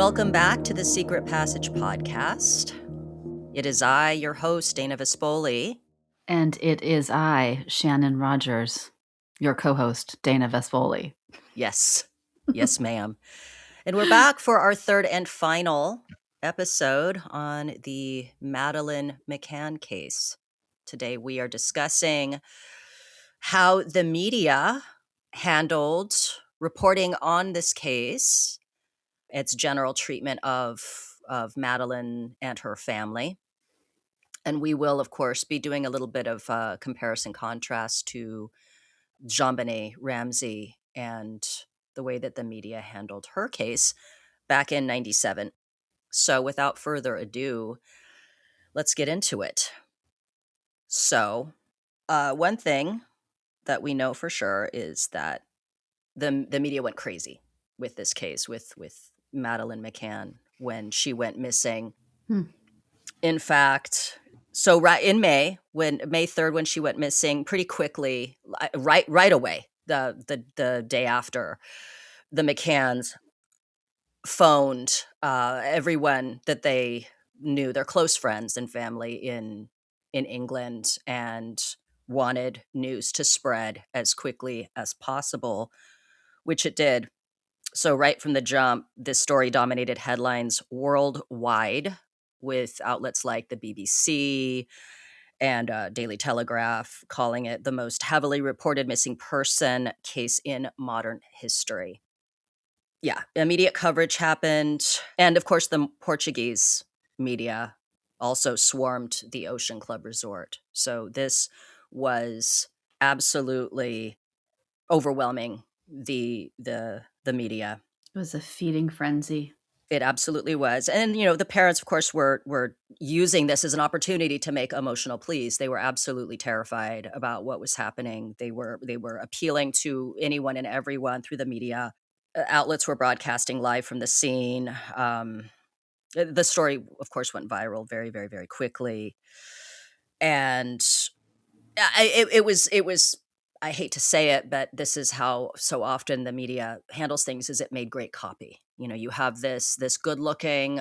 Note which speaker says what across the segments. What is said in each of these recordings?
Speaker 1: Welcome back to the Secret Passage podcast. It is I, your host, Dana Vespoli.
Speaker 2: And it is I, Shannon Rogers, your co-host, Dana Vespoli.
Speaker 1: Yes. Yes, ma'am. And we're back for our third and final episode on the Madeleine McCann case. Today we are discussing how the media handled reporting on this case, its general treatment of Madeleine and her family. And we will, of course, be doing a little bit of comparison contrast to JonBenét Ramsey and the way that the media handled her case back in 97. So without further ado, let's get into it. So one thing that we know for sure is that the media went crazy with this case, with Madeleine McCann when she went missing. In fact, so right in May 3rd, when she went missing, pretty quickly, right away, the day after, the McCanns phoned everyone that they knew, their close friends and family in England, and wanted news to spread as quickly as possible, which it did. So right from the jump, this story dominated headlines worldwide, with outlets like the BBC and Daily Telegraph calling it the most heavily reported missing person case in modern history. Yeah, immediate coverage happened. And of course, the Portuguese media also swarmed the Ocean Club Resort. So this was absolutely overwhelming the media.
Speaker 2: It was a feeding frenzy.
Speaker 1: It absolutely was. And, you know, the parents, of course, were using this as an opportunity to make emotional pleas. They were absolutely terrified about what was happening. They were appealing to anyone and everyone through the media. Outlets were broadcasting live from the scene. The story, of course, went viral very, very, very quickly. And it was, I hate to say it, but this is how so often the media handles things, is it made great copy. You know, you have this good-looking,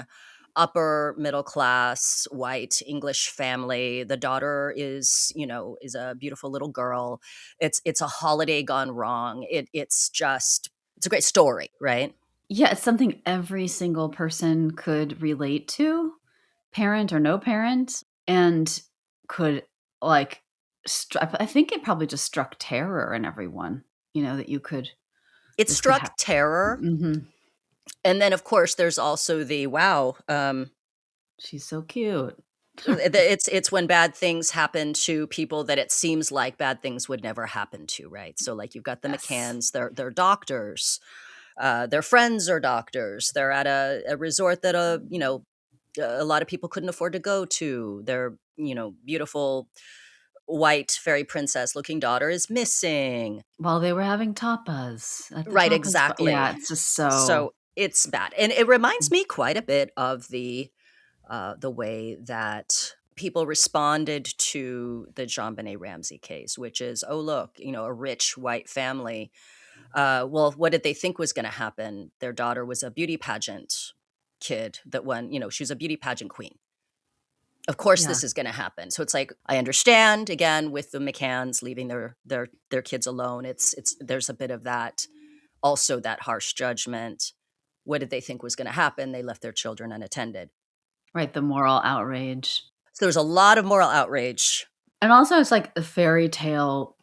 Speaker 1: upper middle class, white English family. The daughter is a beautiful little girl. It's a holiday gone wrong. It's a great story, right?
Speaker 2: Yeah, it's something every single person could relate to, parent or no parent, and could like. I think it probably just struck terror in everyone. You know that you could.
Speaker 1: It struck terror.
Speaker 2: Mm-hmm.
Speaker 1: And then, of course, there's also the wow.
Speaker 2: She's so cute.
Speaker 1: It's when bad things happen to people that it seems like bad things would never happen to, right? So, like, you've got the McCanns, they're doctors, their friends are doctors. They're at a resort that a lot of people couldn't afford to go to. Their beautiful white fairy princess looking daughter is missing
Speaker 2: While they were having tapas at the
Speaker 1: right
Speaker 2: tapas
Speaker 1: exactly.
Speaker 2: Yeah, it's just
Speaker 1: So it's bad, and it reminds me quite a bit of the way that people responded to the JonBenét Ramsey case, which is, oh, look, a rich white family. Well, what did they think was going to happen? Their daughter was a beauty pageant kid that won, she was a beauty pageant queen. Of course, this is going to happen. So it's like, I understand, again, with the McCanns leaving their kids alone. There's a bit of that, also that harsh judgment. What did they think was going to happen? They left their children unattended.
Speaker 2: Right, the moral outrage.
Speaker 1: So there's a lot of moral outrage.
Speaker 2: And also it's like a fairy tale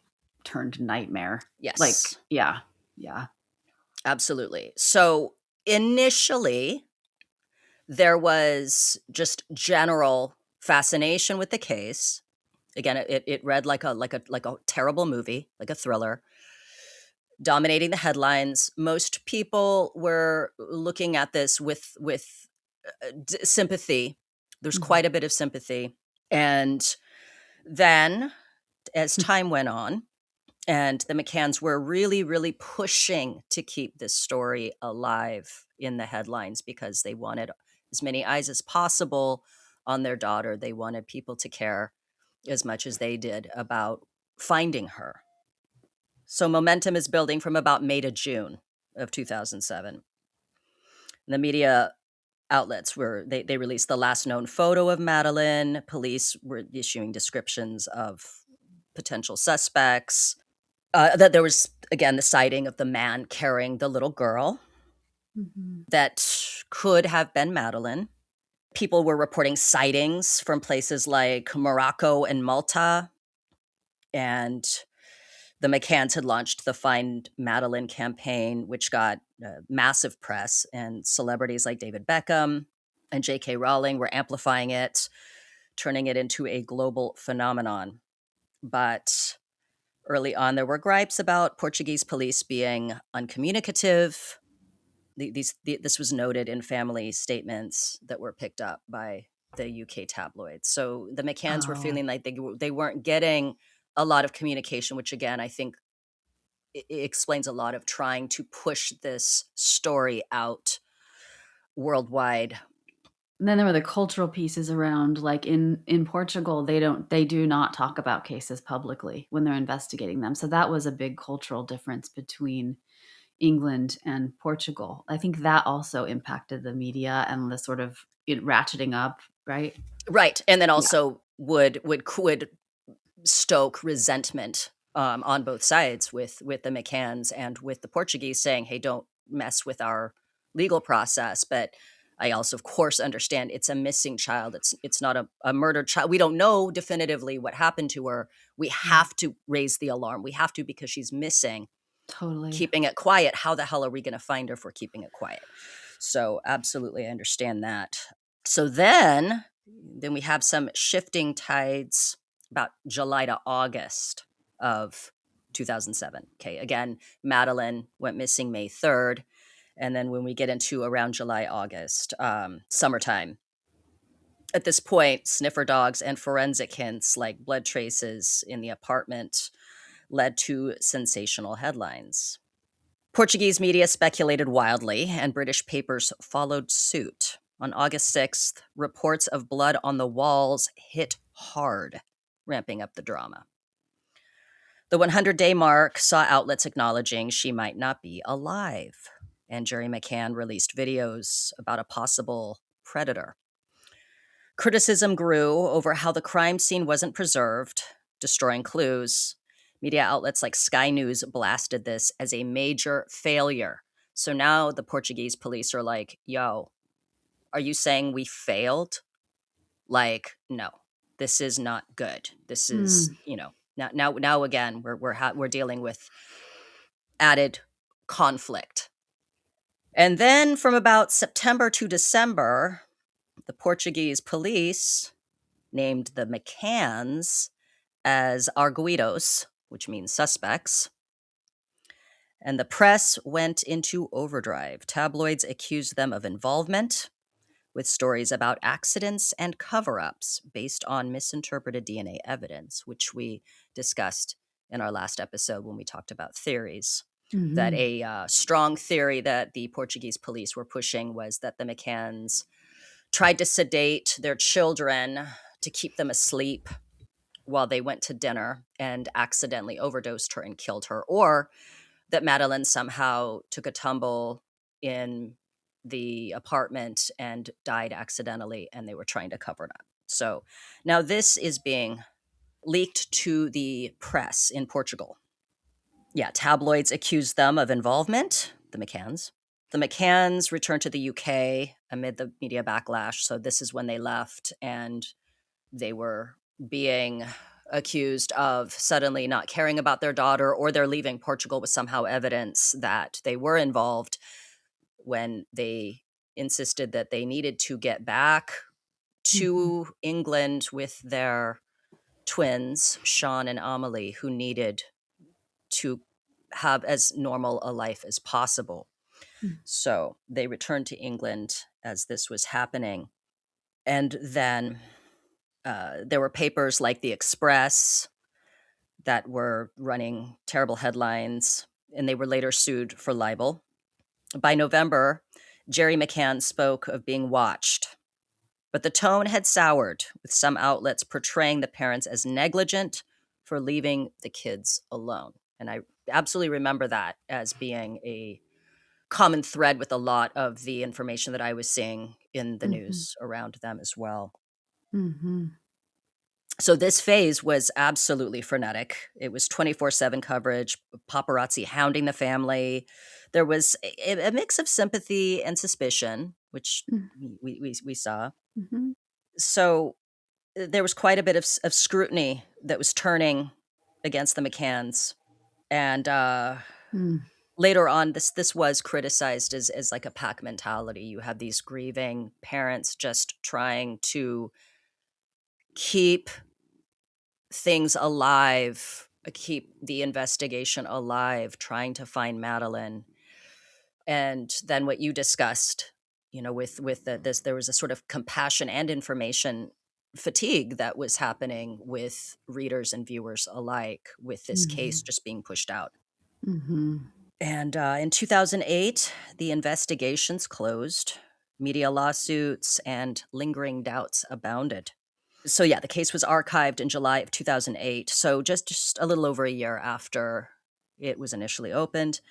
Speaker 2: turned nightmare.
Speaker 1: Yes.
Speaker 2: Like, yeah.
Speaker 1: Absolutely. So initially, there was just general fascination with the case. Again, it read like a terrible movie, like a thriller, dominating the headlines. Most people were looking at this with sympathy. There's quite a bit of sympathy. And then, as time went on, and the McCanns were really, really pushing to keep this story alive in the headlines because they wanted as many eyes as possible on their daughter. They wanted people to care as much as they did about finding her. So momentum is building from about May to June of 2007. The media outlets were they released the last known photo of Madeleine. Police were issuing descriptions of potential suspects. That there was again the sighting of the man carrying the little girl
Speaker 2: Mhm.
Speaker 1: that could have been Madeleine. People were reporting sightings from places like Morocco and Malta, and the McCanns had launched the Find Madeleine campaign, which got massive press, and celebrities like David Beckham and J.K. Rowling were amplifying it, turning it into a global phenomenon. But early on, there were gripes about Portuguese police being uncommunicative. This was noted in family statements that were picked up by the UK tabloids. So the McCanns were
Speaker 2: Oh.
Speaker 1: feeling like they weren't getting a lot of communication, which again, I think it explains a lot of trying to push this story out worldwide.
Speaker 2: And then there were the cultural pieces around, like, in Portugal, they do not talk about cases publicly when they're investigating them, so that was a big cultural difference between England and Portugal. I think that also impacted the media and the sort of it ratcheting up, right?
Speaker 1: Right. And then
Speaker 2: Yeah.
Speaker 1: also would stoke resentment on both sides with the McCanns and with the Portuguese saying, hey, don't mess with our legal process. But I also, of course, understand it's a missing child. It's not a murdered child. We don't know definitively what happened to her. We
Speaker 2: Right.
Speaker 1: have to raise the alarm. We have to because she's missing.
Speaker 2: Totally.
Speaker 1: Keeping it quiet, how the hell are we going to find her for keeping it quiet? So absolutely, I understand that. So then we have some shifting tides about July to August of 2007. Okay, again, Madeleine went missing May 3rd. And then when we get into around July, August, summertime, at this point, sniffer dogs and forensic hints like blood traces in the apartment led to sensational headlines. Portuguese media speculated wildly, and British papers followed suit. On August 6th, reports of blood on the walls hit hard, ramping up the drama. The 100-day mark saw outlets acknowledging she might not be alive, and Jerry McCann released videos about a possible predator. Criticism grew over how the crime scene wasn't preserved, destroying clues. Media outlets like Sky News blasted this as a major failure. So now the Portuguese police are like, yo, are you saying we failed? Like, no, this is not good. This is,
Speaker 2: Mm.
Speaker 1: now again, we're dealing with added conflict. And then from about September to December, the Portuguese police named the McCanns as arguidos, which means suspects. And the press went into overdrive. Tabloids accused them of involvement with stories about accidents and cover ups based on misinterpreted DNA evidence, which we discussed in our last episode when we talked about theories. That
Speaker 2: Mhm.
Speaker 1: a strong theory that the Portuguese police were pushing was that the McCanns tried to sedate their children to keep them asleep while they went to dinner and accidentally overdosed her and killed her, or that Madeleine somehow took a tumble in the apartment and died accidentally and they were trying to cover it up. So now this is being leaked to the press in Portugal. Yeah, tabloids accused them of involvement, the McCanns. The McCanns returned to the UK amid the media backlash. So this is when they left and they were being accused of suddenly not caring about their daughter, or they're leaving Portugal with somehow evidence that they were involved when they insisted that they needed to get back
Speaker 2: Mhm.
Speaker 1: to England with their twins, Sean and Amelie, who needed to have as normal a life as possible.
Speaker 2: Mm.
Speaker 1: So they returned to England as this was happening. And then there were papers like The Express that were running terrible headlines, and they were later sued for libel. By November, Jerry McCann spoke of being watched, but the tone had soured, with some outlets portraying the parents as negligent for leaving the kids alone. And I absolutely remember that as being a common thread with a lot of the information that I was seeing in the
Speaker 2: Mm-hmm.
Speaker 1: news around them as well.
Speaker 2: Mm-hmm.
Speaker 1: So this phase was absolutely frenetic. It was 24/7 coverage, paparazzi hounding the family. There was a mix of sympathy and suspicion, which we saw.
Speaker 2: Mm-hmm.
Speaker 1: So there was quite a bit of scrutiny that was turning against the McCanns. And
Speaker 2: Mm-hmm.
Speaker 1: later on, this was criticized as like a pack mentality. You had these grieving parents just trying to keep things alive, keep the investigation alive, trying to find Madeleine. And then what you discussed, this, there was a sort of compassion and information fatigue that was happening with readers and viewers alike, with this case just being pushed out.
Speaker 2: Mm-hmm.
Speaker 1: And in 2008, the investigations closed, media lawsuits and lingering doubts abounded. So yeah, the case was archived in July of 2008, so just a little over a year after it was initially opened.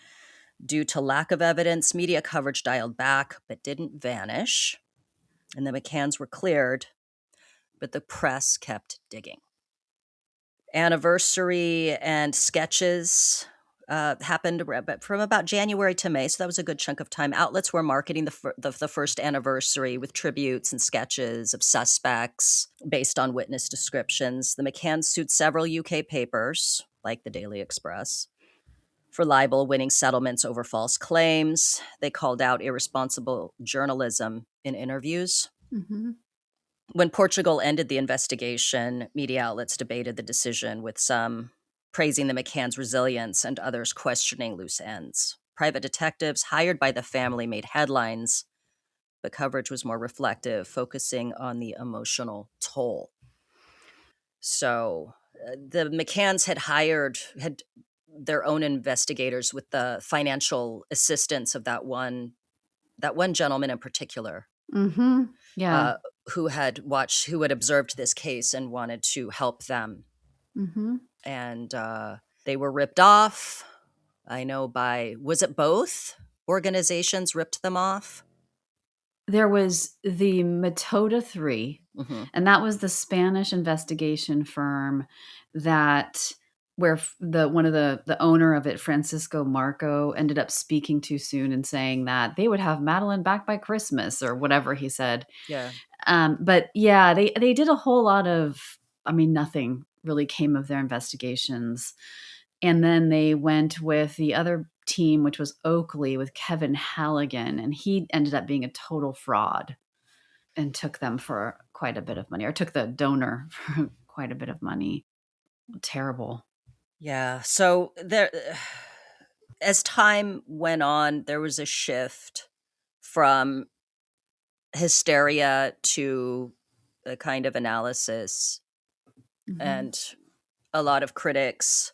Speaker 1: Due to lack of evidence, media coverage dialed back but didn't vanish, and the McCanns were cleared, but the press kept digging. Anniversary and sketches happened from about January to May, so that was a good chunk of time. Outlets were marketing the first anniversary with tributes and sketches of suspects based on witness descriptions. The McCanns sued several UK papers, like the Daily Express, for libel, winning settlements over false claims. They called out irresponsible journalism in interviews.
Speaker 2: Mm-hmm.
Speaker 1: When Portugal ended the investigation, media outlets debated the decision, with some praising the McCann's resilience and others questioning loose ends. Private detectives hired by the family made headlines, but coverage was more reflective, focusing on the emotional toll. So the McCanns had their own investigators with the financial assistance of that one gentleman in particular,
Speaker 2: Mm-hmm. Yeah.
Speaker 1: uh, who had observed this case and wanted to help them.
Speaker 2: Mm-hmm.
Speaker 1: And they were ripped off. I know was it both organizations ripped them off?
Speaker 2: There was the Metoda 3,
Speaker 1: Mm-hmm.
Speaker 2: and that was the Spanish investigation firm that where the one of the owner of it, Francisco Marco, ended up speaking too soon and saying that they would have Madeline back by Christmas or whatever he said.
Speaker 1: Yeah.
Speaker 2: But yeah, they did a whole lot of, I mean, nothing really came of their investigations. And then they went with the other team, which was Oakley with Kevin Halligan, and he ended up being a total fraud and took them for quite a bit of money, or took the donor for quite a bit of money. Terrible.
Speaker 1: Yeah. So there, as time went on, there was a shift from hysteria to a kind of analysis,
Speaker 2: Mhm.
Speaker 1: and a lot of critics,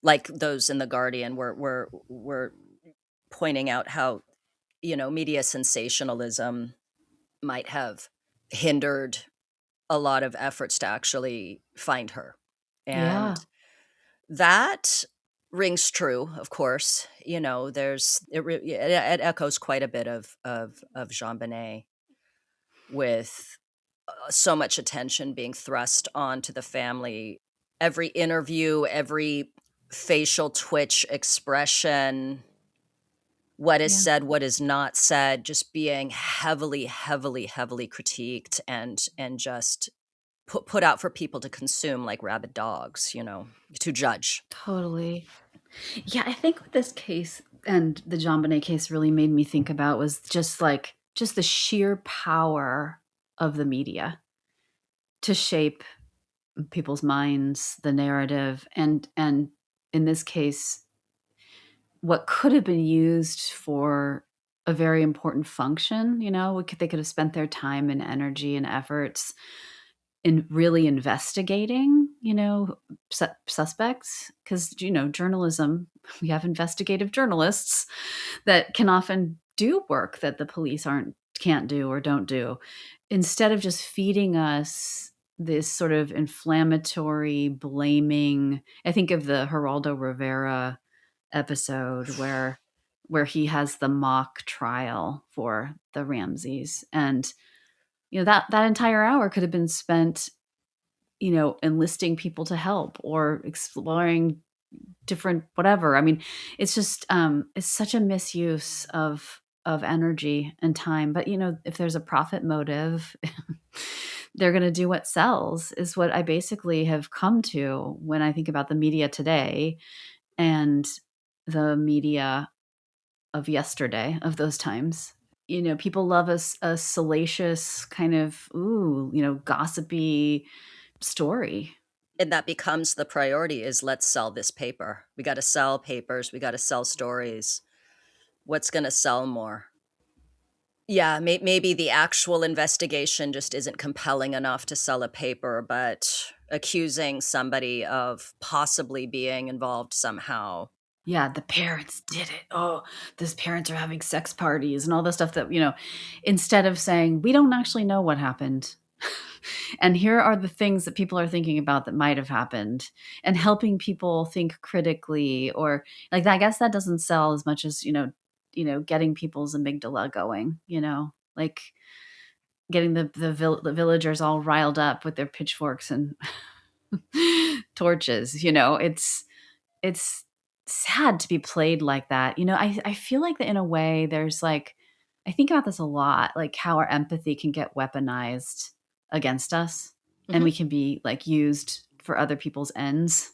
Speaker 1: like those in the Guardian, were pointing out how media sensationalism might have hindered a lot of efforts to actually find her, and
Speaker 2: Yeah,
Speaker 1: that rings true. Of course, it echoes quite a bit of JonBenét, with so much attention being thrust onto the family. Every interview, every facial twitch expression, what is
Speaker 2: yeah,
Speaker 1: said, what is not said, just being heavily, heavily, heavily critiqued and just put out for people to consume like rabid dogs, to judge.
Speaker 2: totally. Yeah, I think what this case and the JonBenét case really made me think about was just the sheer power of the media to shape people's minds, the narrative, and in this case, what could have been used for a very important function. They could have spent their time and energy and efforts in really investigating, suspects, because journalism. We have investigative journalists that can often do work that the police can't do or don't do, instead of just feeding us this sort of inflammatory blaming. I think of the Geraldo Rivera episode where where he has the mock trial for the Ramseys. And, that entire hour could have been spent, enlisting people to help or exploring different whatever. I mean, it's just it's such a misuse of energy and time. But if there's a profit motive, they're going to do what sells, is what I basically have come to when I think about the media today and the media of yesterday, of those times. People love a salacious kind of gossipy story.
Speaker 1: And that becomes the priority, is let's sell this paper. We got to sell papers. We got to sell stories. What's going to sell more? Yeah, maybe the actual investigation just isn't compelling enough to sell a paper, but accusing somebody of possibly being involved somehow.
Speaker 2: Yeah, the parents did it. Oh, these parents are having sex parties and all this stuff that, instead of saying, we don't actually know what happened. And here are the things that people are thinking about that might have happened, and helping people think critically, or like, I guess that doesn't sell as much as, getting people's amygdala going, like getting the villagers all riled up with their pitchforks and torches. It's sad to be played like that. I feel like that in a way there's like, I think about this a lot, like how our empathy can get weaponized against us, and
Speaker 1: Hmm.
Speaker 2: we can be like used for other people's ends.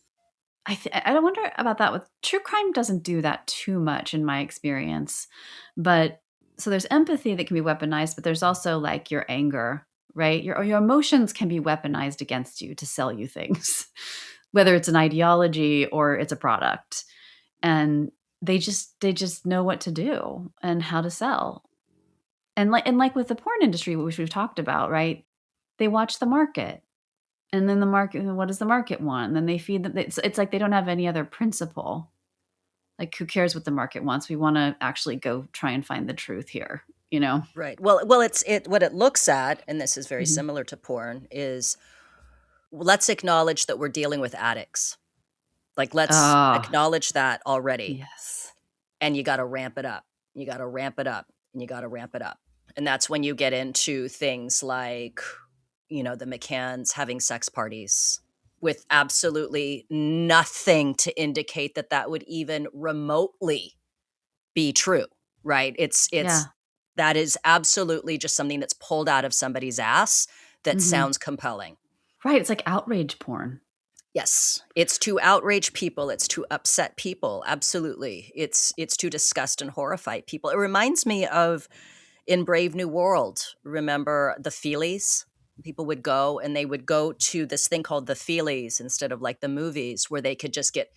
Speaker 2: I don't wonder about that. With true crime, doesn't do that too much in my experience. But so there's empathy that can be weaponized, but there's also like your anger, right? Your emotions can be weaponized against you to sell you things, whether it's an ideology or it's a product. And they just know what to do and how to sell. And like with the porn industry, which we've talked about, right? They watch the market. And then the market, what does the market want? And then they feed them. It's like they don't have any other principle. Like, who cares what the market wants? We want to actually go try and find the truth here,
Speaker 1: Right. Well, it's what it looks at, and this is very
Speaker 2: Mhm.
Speaker 1: similar to porn, is let's acknowledge that we're dealing with addicts. Like, let's
Speaker 2: Ah,
Speaker 1: acknowledge that already.
Speaker 2: yes.
Speaker 1: And you got to ramp it up. You got to ramp it up, and you got to ramp it up. And that's when you get into things like, the McCanns having sex parties with absolutely nothing to indicate that that would even remotely be true, right? It's
Speaker 2: Yeah.
Speaker 1: that is absolutely just something that's pulled out of somebody's ass that
Speaker 2: Hmm.
Speaker 1: sounds compelling.
Speaker 2: Right. It's like outrage porn.
Speaker 1: Yes, it's to outrage people, it's to upset people, absolutely. It's to disgust and horrify people. It reminds me of in Brave New World, remember the Feelies? People would go and they would go to this thing called the Feelies instead of like the movies where they could just get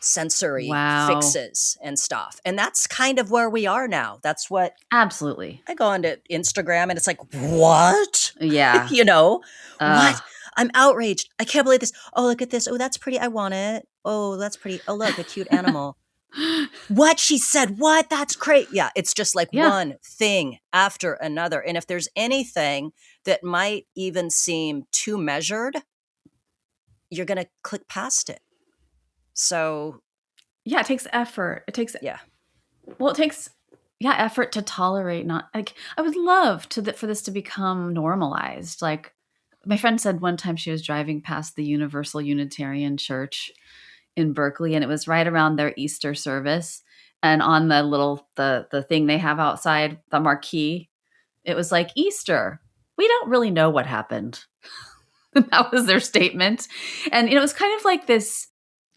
Speaker 1: sensory
Speaker 2: Wow.
Speaker 1: fixes and stuff. And that's kind of where we are now. That's what
Speaker 2: Absolutely.
Speaker 1: I go onto Instagram and it's like, what?
Speaker 2: Yeah.
Speaker 1: you know,
Speaker 2: Uh,
Speaker 1: what? I'm outraged. I can't believe this. Oh, look at this. Oh, that's pretty. I want it. Oh, that's pretty. Oh, look, a cute animal. What she said? What? That's great. Yeah, it's just like
Speaker 2: yeah.
Speaker 1: one thing after another. And if there's anything that might even seem too measured, you're going to click past it. So,
Speaker 2: Yeah. It takes effort.
Speaker 1: yeah.
Speaker 2: Well, it takes, yeah, effort to tolerate. Not like, I would love for this to become normalized. Like, my friend said one time she was driving past the Universal Unitarian Church in Berkeley, and it was right around their Easter service. And on the thing they have outside, the marquee, it was like, Easter. We don't really know what happened. That was their statement. And it was kind of like this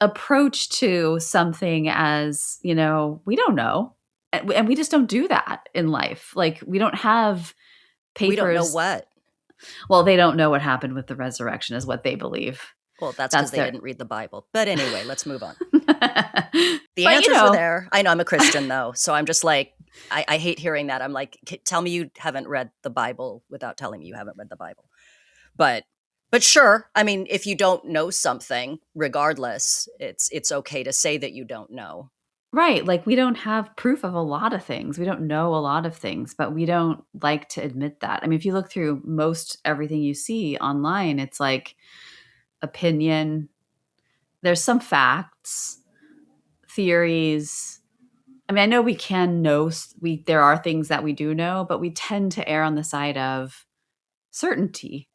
Speaker 2: approach to something as, we don't know. And we just don't do that in life. Like, we don't have
Speaker 1: We don't know
Speaker 2: papers.
Speaker 1: what.
Speaker 2: Well, they don't know what happened with the resurrection, is what they believe.
Speaker 1: Well, that's because
Speaker 2: That's
Speaker 1: they
Speaker 2: their.
Speaker 1: didn't read the Bible. But anyway, let's move on. The
Speaker 2: But,
Speaker 1: answers were there. I know I'm a Christian though, so I'm just like, I hate hearing that. I'm like, tell me you haven't read the Bible without telling me you haven't read the Bible. But but sure, I mean, if you don't know something, regardless, it's okay to say that you don't know.
Speaker 2: right. Like, we don't have proof of a lot of things. We don't know a lot of things, but we don't like to admit that. I mean, if you look through most everything you see online, it's like opinion. There's some facts, theories. I I mean, I know we can know, there are things that we do know, but we tend to err on the side of certainty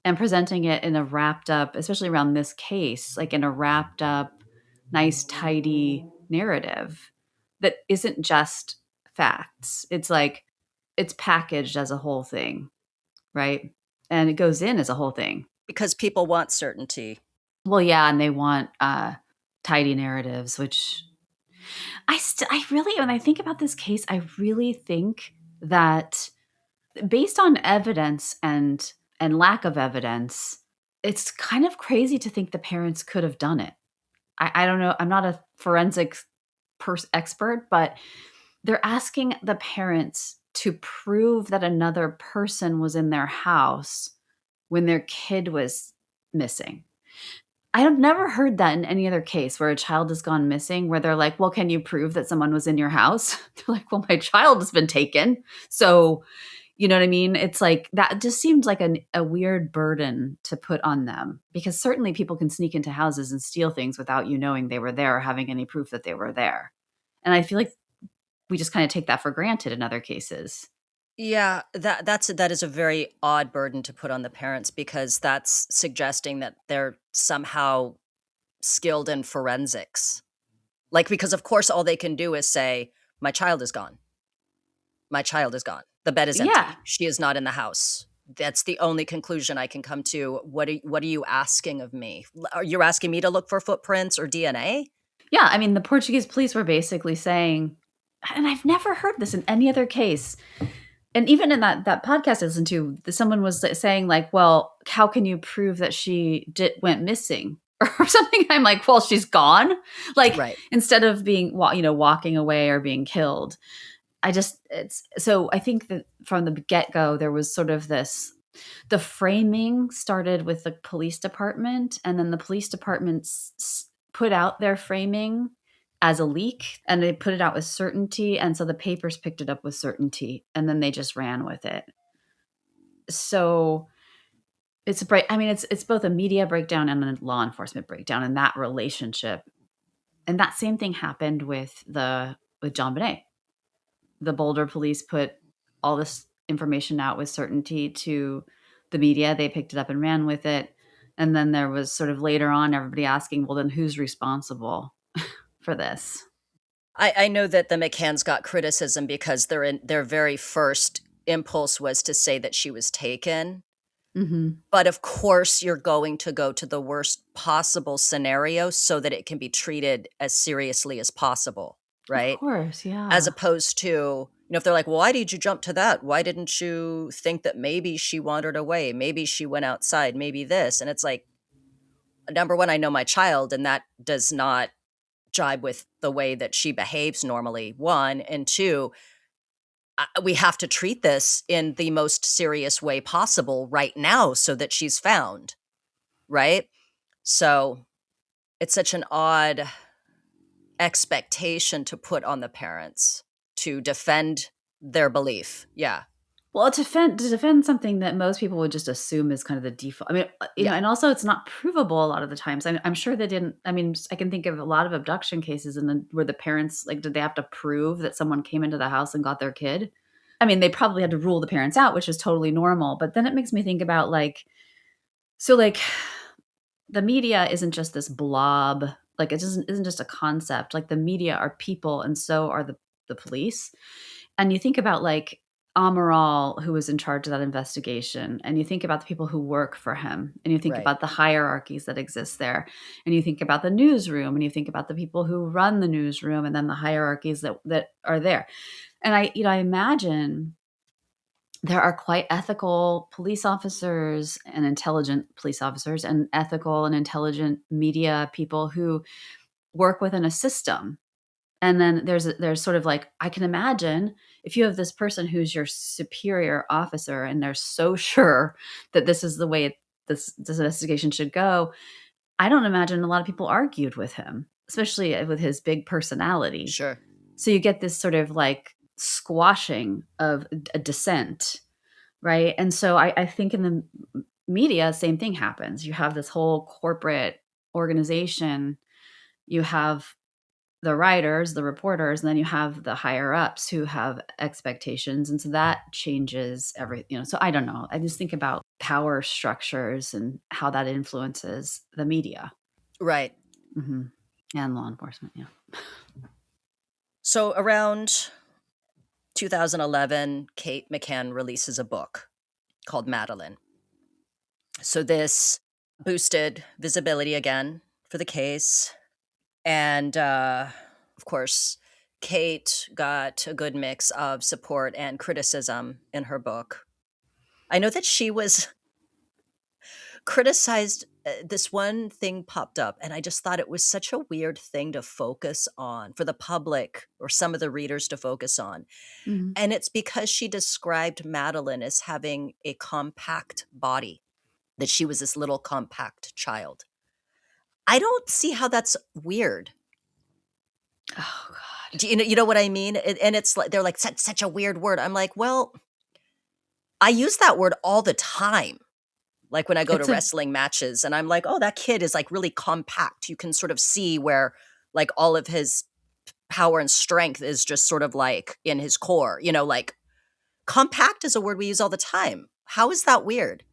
Speaker 2: and presenting it in a wrapped up, especially around this case, like in a wrapped up, nice, tidy narrative that isn't just facts. It's like it's packaged as a whole thing, right? And it goes in as a whole thing.
Speaker 1: Because people want certainty.
Speaker 2: Well, yeah, and they want tidy narratives, which I really, when I think about this case, I really think that based on evidence and lack of evidence, it's kind of crazy to think the parents could have done it. I don't know. I'm not a forensic expert, but they're asking the parents to prove that another person was in their house when their kid was missing. I have never heard that in any other case where a child has gone missing, where they're like, well, can you prove that someone was in your house? They're like, well, my child has been taken. So, you know what I mean? It's like that just seems like a weird burden to put on them, because certainly people can sneak into houses and steal things without you knowing they were there or having any proof that they were there. And I feel like we just kind of take that for granted in other cases.
Speaker 1: Yeah, that is a very odd burden to put on the parents, because that's suggesting that they're somehow skilled in forensics. Like, because of course all they can do is say, "My child is gone. My child is gone. The bed is
Speaker 2: Yeah.
Speaker 1: empty. She is not in the house." That's the only conclusion I can come to. What are you asking of me? Are you asking me to look for footprints or DNA?
Speaker 2: Yeah. I mean, the Portuguese police were basically saying, and I've never heard this in any other case. And even in that podcast I listened to, someone was saying like, well, how can you prove that she went missing or something? I'm like, well, she's gone. Like,
Speaker 1: Right.
Speaker 2: instead of being, walking away or being killed. I think that from the get-go, there was sort of the framing started with the police department, and then the police department put out their framing as a leak, and they put it out with certainty, and so the papers picked it up with certainty, and then they just ran with it. So it's both a media breakdown and a law enforcement breakdown in that relationship. And that same thing happened with JonBenét. The Boulder police put all this information out with certainty to the media. They picked it up and ran with it. And then there was sort of later on everybody asking, well, then who's responsible for this?
Speaker 1: I know that the McCanns got criticism because their very first impulse was to say that she was taken.
Speaker 2: Mm-hmm.
Speaker 1: But of course, you're going to go to the worst possible scenario so that it can be treated as seriously as possible,
Speaker 2: Of
Speaker 1: right?
Speaker 2: course,
Speaker 1: As
Speaker 2: yeah.
Speaker 1: opposed to, if they're like, well, why did you jump to that? Why didn't you think that maybe she wandered away? Maybe she went outside, maybe this. And it's like, number one, I know my child, and that does not jibe with the way that she behaves normally, one. And two, we have to treat this in the most serious way possible right now so that she's found, right? So it's such an odd expectation to put on the parents to defend their belief. Yeah.
Speaker 2: Well, to defend something that most people would just assume is kind of the default. I mean,
Speaker 1: Yeah.
Speaker 2: and also it's not provable a lot of the times. I'm sure they didn't. I mean, I can think of a lot of abduction cases, and then where the parents, like, did they have to prove that someone came into the house and got their kid? I mean, they probably had to rule the parents out, which is totally normal. But then it makes me think about like the media isn't just this blob. Like, it isn't just a concept. Like, the media are people, and so are the police. And you think about like Amaral, who was in charge of that investigation, and you think about the people who work for him, and you think
Speaker 1: Right.
Speaker 2: about the hierarchies that exist there, and you think about the newsroom, and you think about the people who run the newsroom, and then the hierarchies that are there. And I imagine there are quite ethical police officers and intelligent police officers and ethical and intelligent media people who work within a system. And then there's sort of like, I can imagine if you have this person who's your superior officer and they're so sure that this is the way this investigation should go. I don't imagine a lot of people argued with him, especially with his big personality.
Speaker 1: Sure.
Speaker 2: So you get this sort of like squashing of a dissent, right? And so I think in the media, same thing happens. You have this whole corporate organization. You have the writers, the reporters, and then you have the higher ups who have expectations. And so that changes everything. So I don't know. I just think about power structures and how that influences the media.
Speaker 1: Right.
Speaker 2: Mm-hmm. And law enforcement. Yeah.
Speaker 1: So around 2011, Kate McCann releases a book called Madeleine. So this boosted visibility again for the case. And of course, Kate got a good mix of support and criticism in her book. I know that she was criticized. This one thing popped up, and I just thought it was such a weird thing to focus on for the public or some of the readers to focus on.
Speaker 2: Mm-hmm.
Speaker 1: And it's because she described Madeleine as having a compact body, that she was this little compact child. I don't see how that's weird.
Speaker 2: Oh God.
Speaker 1: Do you know what I mean? And it's like they're like such a weird word. I'm like, well, I use that word all the time. Like when I go to wrestling matches and I'm like, oh, that kid is like really compact. You can sort of see where like all of his power and strength is just sort of like in his core, like compact is a word we use all the time. How is that weird?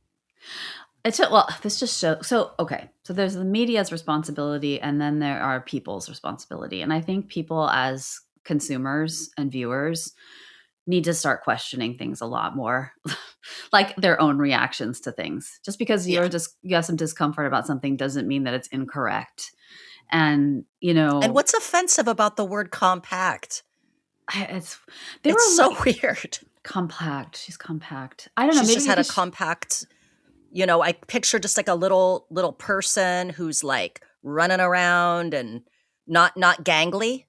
Speaker 2: This just shows. So, okay. So there's the media's responsibility and then there are people's responsibility. And I think people as consumers and viewers need to start questioning things a lot more, like their own reactions to things. Just because you have some discomfort about something doesn't mean that it's incorrect. And,
Speaker 1: And what's offensive about the word compact?
Speaker 2: It's
Speaker 1: so weird.
Speaker 2: Compact. She's compact. I don't know.
Speaker 1: She's just had a compact, I picture just like a little person who's like running around and not gangly,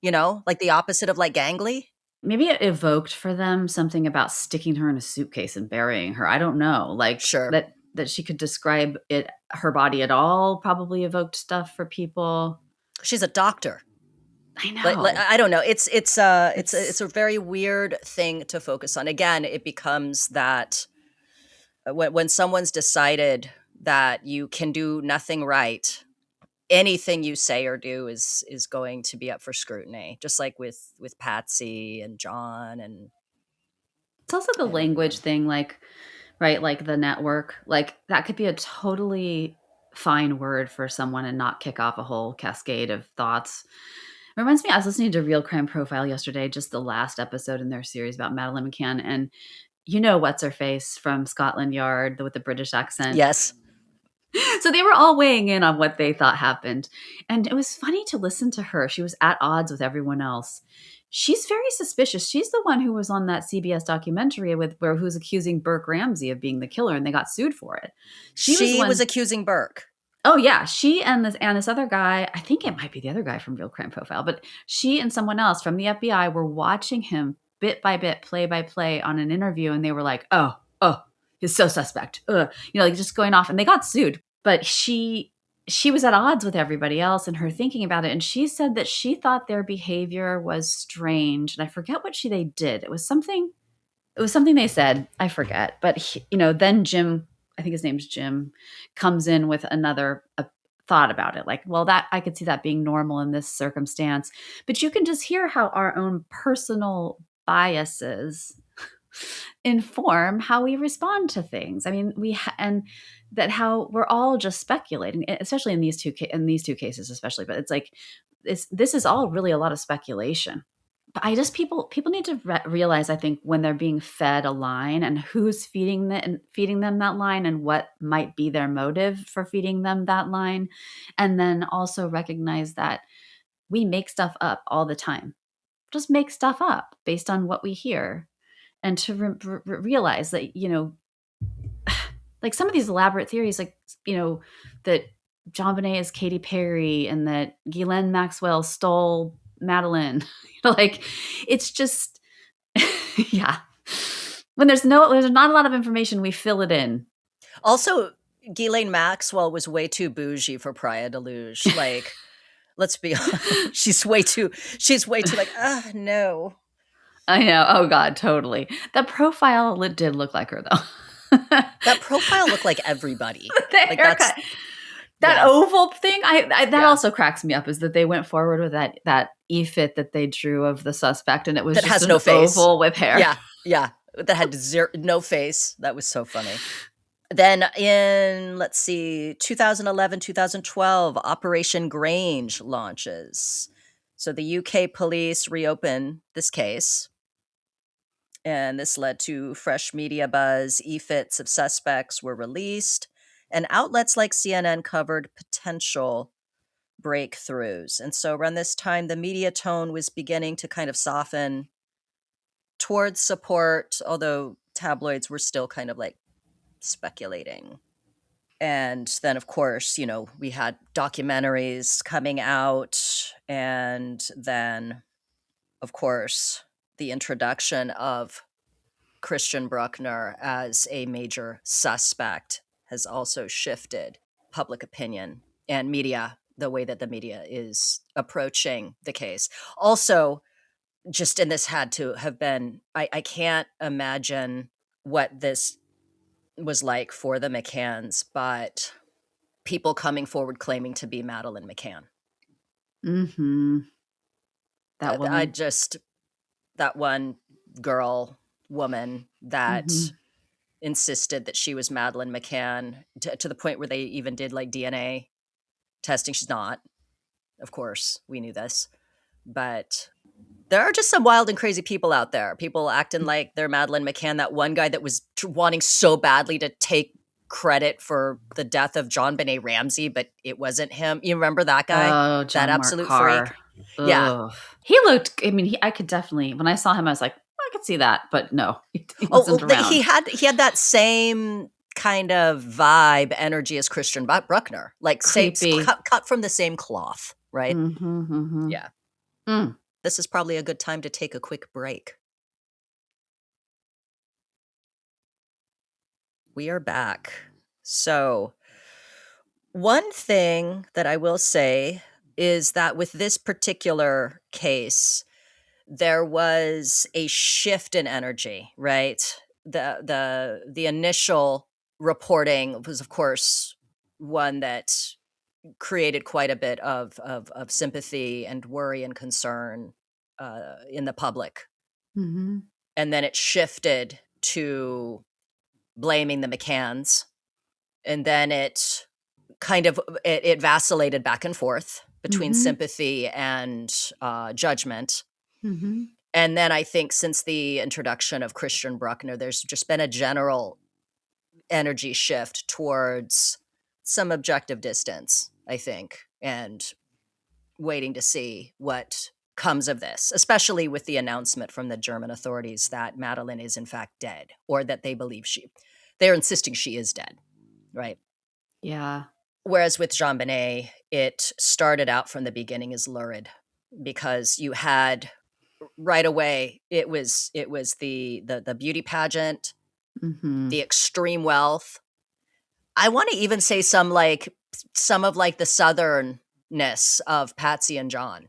Speaker 1: like the opposite of like gangly.
Speaker 2: Maybe it evoked for them something about sticking her in a suitcase and burying her. I don't know. Like
Speaker 1: sure.
Speaker 2: that she could describe her body at all probably evoked stuff for people.
Speaker 1: She's a doctor.
Speaker 2: I know.
Speaker 1: I don't know. It's a very weird thing to focus on. Again, it becomes that when someone's decided that you can do nothing right, anything you say or do is going to be up for scrutiny, just like with Patsy and John. And
Speaker 2: it's also the language thing, like, right, like the network, like that could be a totally fine word for someone and not kick off a whole cascade of thoughts. It reminds me, I was listening to Real Crime Profile yesterday, just the last episode in their series about Madeleine McCann, and what's her face from Scotland Yard with the British accent.
Speaker 1: Yes.
Speaker 2: So they were all weighing in on what they thought happened. And it was funny to listen to her. She was at odds with everyone else. She's very suspicious. She's the one who was on that CBS documentary who's accusing Burke Ramsey of being the killer, and they got sued for it.
Speaker 1: She was accusing Burke.
Speaker 2: Oh yeah, she and this other guy, I think it might be the other guy from Real Crime Profile, but she and someone else from the FBI were watching him bit by bit, play by play on an interview, and they were like, oh, he's so suspect. Like just going off, and they got sued. But she was at odds with everybody else and her thinking about it. And she said that she thought their behavior was strange. And I forget what they did. It was something they said. I forget. But then Jim, I think his name's Jim, comes in with another thought about it. Like, well, that I could see that being normal in this circumstance. But you can just hear how our own personal biases inform how we respond to things. I mean, and that how we're all just speculating, especially in these two cases, especially. But it's like this is all really a lot of speculation. But people need to realize, I think, when they're being fed a line and who's feeding them that line and what might be their motive for feeding them that line, and then also recognize that we make stuff up all the time. Just make stuff up based on what we hear. And to realize that, like some of these elaborate theories, like, that JonBenét is Katy Perry and that Ghislaine Maxwell stole Madeleine, like it's just, yeah. When there's not a lot of information, we fill it in.
Speaker 1: Also, Ghislaine Maxwell was way too bougie for Praia de Luge. Like, let's be honest, she's way too like, no.
Speaker 2: I know. Oh God, totally. That profile did look like her though.
Speaker 1: That profile looked like everybody.
Speaker 2: The haircut. That oval thing, that
Speaker 1: Yeah.
Speaker 2: also cracks me up, is that they went forward with that e-fit that they drew of the suspect, and it was
Speaker 1: That
Speaker 2: just
Speaker 1: has
Speaker 2: an
Speaker 1: no face.
Speaker 2: oval with hair.
Speaker 1: Yeah. That had no face. That was so funny. Then in, let's see, 2011, 2012, Operation Grange launches. So the UK police reopen this case, and this led to fresh media buzz. E-fits of suspects were released, and outlets like CNN covered potential breakthroughs. And so around this time, the media tone was beginning to kind of soften towards support, although tabloids were still kind of like speculating. And then, of course, we had documentaries coming out, and then, of course, the introduction of Christian Bruckner as a major suspect has also shifted public opinion and media, the way that the media is approaching the case. Also, and this had to have been, I can't imagine what this was like for the McCanns, but people coming forward claiming to be Madeleine McCann.
Speaker 2: Mm-hmm. That woman.
Speaker 1: That one woman that insisted that she was Madeleine McCann to the point where they even did like DNA testing. She's not, of course, we knew this, but there are just some wild and crazy people out there. People acting like they're Madeleine McCann. That one guy that was wanting so badly to take credit for the death of JonBenét Ramsey, but it wasn't him. You remember that guy?
Speaker 2: Oh,
Speaker 1: That
Speaker 2: John Mark
Speaker 1: absolute freak?
Speaker 2: Carr.
Speaker 1: Yeah.
Speaker 2: Ugh. He looked, I could definitely, when I saw him, I was like, I could see that, but no, he wasn't around.
Speaker 1: He had that same kind of vibe, energy as Christian Bruckner, like
Speaker 2: creepy,
Speaker 1: cut from the same cloth, right? Yeah.
Speaker 2: Mm.
Speaker 1: This is probably a good time to take a quick break. We are back. So, one thing that I will say is that with this particular case, there was a shift in energy, right? The initial reporting was, of course, one that created quite a bit of sympathy and worry and concern in the public.
Speaker 2: Mm-hmm.
Speaker 1: And then it shifted to blaming the McCanns. And then it kind of it vacillated back and forth between sympathy and judgment. And then I think since the introduction of Christian Bruckner, there's just been a general energy shift towards some objective distance, I think, and waiting to see what comes of this, especially with the announcement from the German authorities that Madeleine is in fact dead, or that they believe they're insisting she is dead, right?
Speaker 2: Yeah.
Speaker 1: Whereas with JonBenét, it started out from the beginning as lurid, because you had right away, it was the beauty pageant, the extreme wealth. I want to even say some of the southernness of Patsy and John,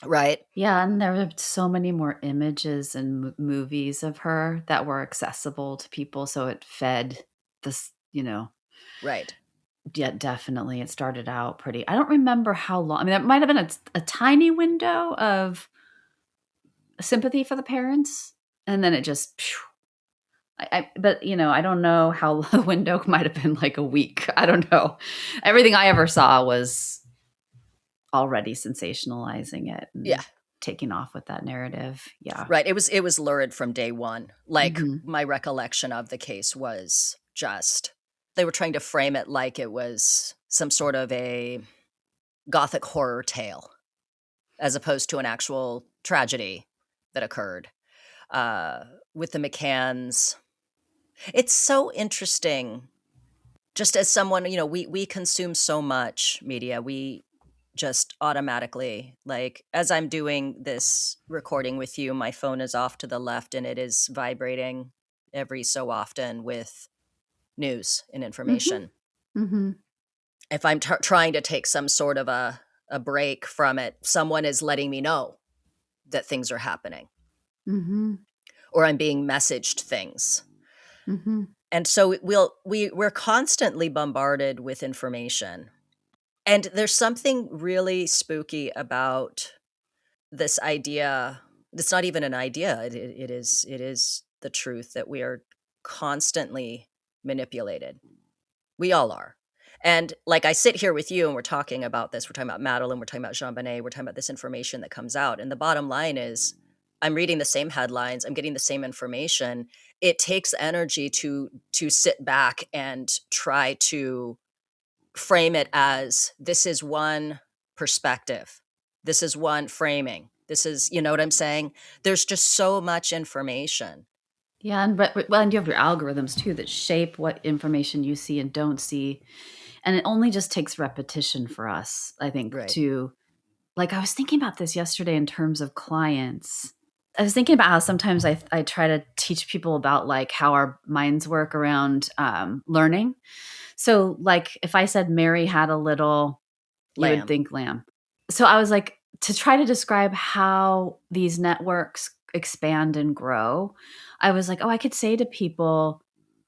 Speaker 1: right?
Speaker 2: Yeah, and there were so many more images and movies of her that were accessible to people, so it fed this,
Speaker 1: Right.
Speaker 2: Yeah, definitely. It started out pretty. I don't remember how long. I mean, it might have been a tiny window of sympathy for the parents, and then it just. But I don't know how the window might have been like a week. I don't know. Everything I ever saw was already sensationalizing it. And
Speaker 1: Yeah.
Speaker 2: taking off with that narrative. Yeah.
Speaker 1: Right. It was lurid from day one. Like my recollection of the case was just they were trying to frame it like it was some sort of a gothic horror tale, as opposed to an actual tragedy that occurred with the McCanns. It's so interesting. Just as someone, we consume so much media. We just automatically, like, as I'm doing this recording with you, my phone is off to the left and it is vibrating every so often with news and information. If I'm trying to take some sort of a break from it, someone is letting me know that things are happening, or I'm being messaged things. And so we're constantly bombarded with information. And there's something really spooky about this idea. It's not even an idea. It is the truth that we are constantly manipulated. We all are. And like I sit here with you and we're talking about this. We're talking about Madeleine. We're talking about JonBenét. We're talking about this information that comes out. And the bottom line is I'm reading the same headlines. I'm getting the same information. It takes energy to sit back and try to frame it as this is one perspective. This is one framing. This is, you know what I'm saying? There's just so much information.
Speaker 2: Yeah, and you have your algorithms too that shape what information you see and don't see, and it only just takes repetition for us, I think,
Speaker 1: Right.
Speaker 2: to like, I was thinking about this yesterday in terms of clients. I was thinking about how sometimes I try to teach people about, like, how our minds work around, learning. So, like, if I said Mary had a little, you would
Speaker 1: Lamb.
Speaker 2: think lamb. So I was like, to try to describe how these networks expand and grow, I was like, oh, I could say to people,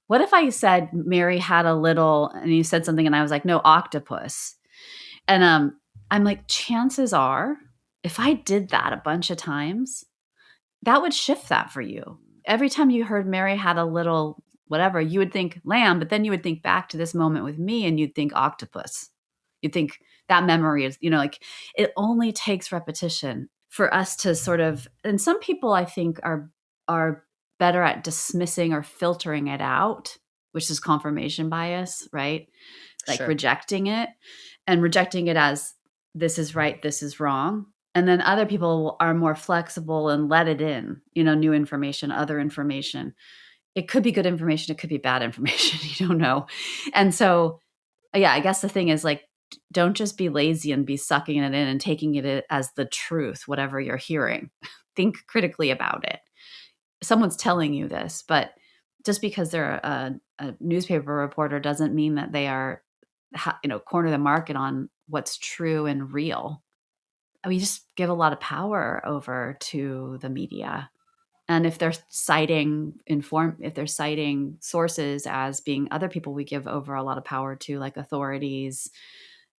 Speaker 2: what if I said Mary had a little, and you said something, and I was like, no, octopus. And I'm like, chances are, if I did that a bunch of times, that would shift that for you. Every time you heard Mary had a little whatever, you would think lamb, but then you would think back to this moment with me and you'd think octopus. You'd think that memory is, like, it only takes repetition for us to sort of, and some people I think are better at dismissing or filtering it out, which is confirmation bias, right? Like
Speaker 1: Sure.
Speaker 2: rejecting it and rejecting it as this is right, this is wrong. And then other people are more flexible and let it in, new information, other information. It could be good information, it could be bad information, you don't know. And so, yeah, I guess the thing is, like, don't just be lazy and be sucking it in and taking it as the truth, whatever you're hearing. Think critically about it. Someone's telling you this, but just because they're a newspaper reporter doesn't mean that they are, corner the market on what's true and real. We just give a lot of power over to the media. And if they're citing sources as being other people we give over a lot of power to, like authorities,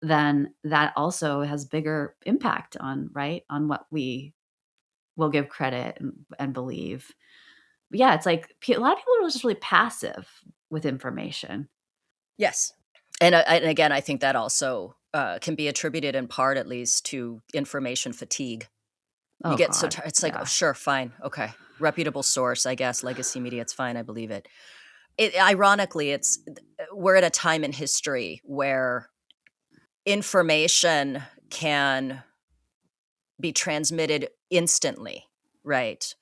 Speaker 2: then that also has bigger impact on what we will give credit and believe. But yeah, it's like a lot of people are just really passive with information.
Speaker 1: Yes. And again, I think that also can be attributed in part, at least, to information fatigue. You
Speaker 2: Oh
Speaker 1: get so
Speaker 2: God,
Speaker 1: tired. It's like, oh,
Speaker 2: yeah.
Speaker 1: sure, fine, okay, reputable source, I guess, legacy media. It's fine. I believe it. Ironically, we're at a time in history where information can be transmitted instantly, right?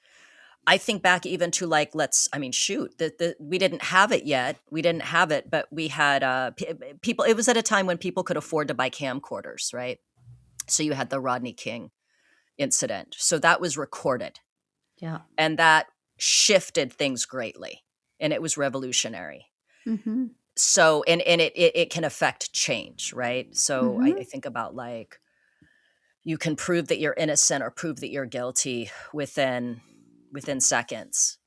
Speaker 1: I think back even to like, I mean, shoot, we didn't have it yet. We didn't have it, but we had people. It was at a time when people could afford to buy camcorders, right? So you had the Rodney King incident. So that was recorded,
Speaker 2: Yeah.
Speaker 1: and that shifted things greatly, and it was revolutionary.
Speaker 2: Mhm.
Speaker 1: So, and it can affect change, right? So I
Speaker 2: Mhm.
Speaker 1: think about, like, you can prove that you're innocent or prove that you're guilty within seconds.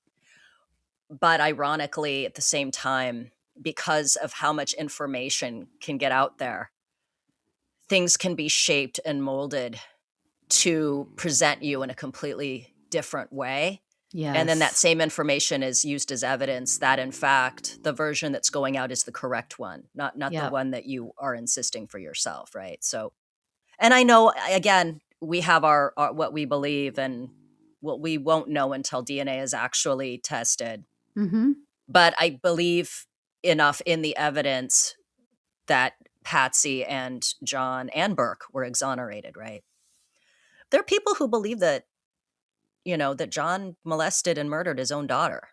Speaker 1: But ironically, at the same time, because of how much information can get out there, things can be shaped and molded to present you in a completely different way. And then that
Speaker 2: Yes.
Speaker 1: same information is used as evidence that, in fact, the version that's going out is the correct one, not the
Speaker 2: Yep.
Speaker 1: one that you are insisting for yourself, right? So, and I know, again, we have our what we believe, and what we won't know until DNA is actually tested.
Speaker 2: Mhm.
Speaker 1: But I believe enough in the evidence that Patsy and John and Burke were exonerated, right? There are people who believe that, that John molested and murdered his own daughter.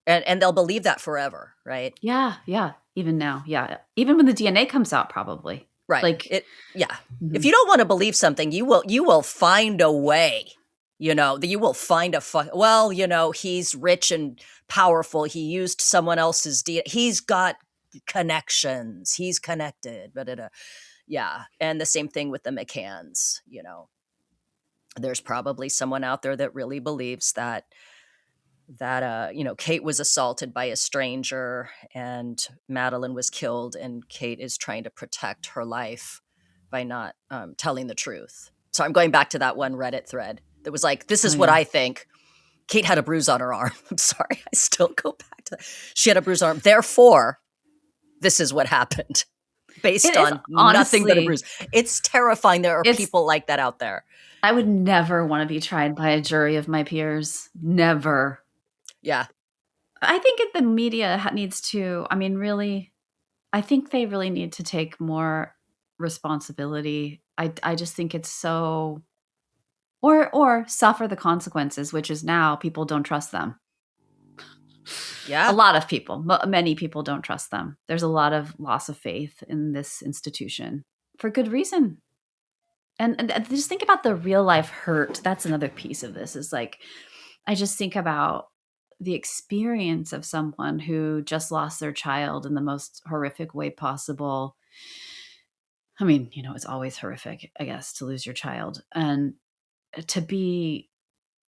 Speaker 1: And they'll believe that forever, right?
Speaker 2: Yeah, yeah. Even now, yeah. Even when the DNA comes out, probably.
Speaker 1: Right.
Speaker 2: Like,
Speaker 1: Yeah. If
Speaker 2: mhm.
Speaker 1: you don't want to believe something, you will find a way. That you will find well, he's rich and powerful. He used someone else's DNA. He's got connections. He's connected. But yeah. And the same thing with the McCanns. There's probably someone out there that really believes that Kate was assaulted by a stranger and Madeleine was killed, and Kate is trying to protect her life. by not telling the truth. So I'm going back to that one Reddit thread that was like, this is
Speaker 2: Oh,
Speaker 1: what
Speaker 2: yeah.
Speaker 1: I think. Kate had a bruise on her arm. I'm sorry. I still go back to that. She had a bruise on her arm. Therefore, this is what happened
Speaker 2: It
Speaker 1: based
Speaker 2: is
Speaker 1: on nothing but a
Speaker 2: honestly,
Speaker 1: bruise. It's terrifying. There are
Speaker 2: it's
Speaker 1: people like that out there.
Speaker 2: I would never want to be tried by a jury of my peers. Never.
Speaker 1: Yeah.
Speaker 2: I think the media needs to, I mean, really, I think they really need to take more responsibility. I just think it's so, or suffer the consequences, which is now people don't trust them. A
Speaker 1: Yeah.
Speaker 2: lot of people, many people don't trust them. There's a lot of loss of faith in this institution for good reason. And just think about the real life hurt. That's another piece of this is like, I just think about the experience of someone who just lost their child in the most horrific way possible. I mean, it's always horrific, I guess, to lose your child. And to be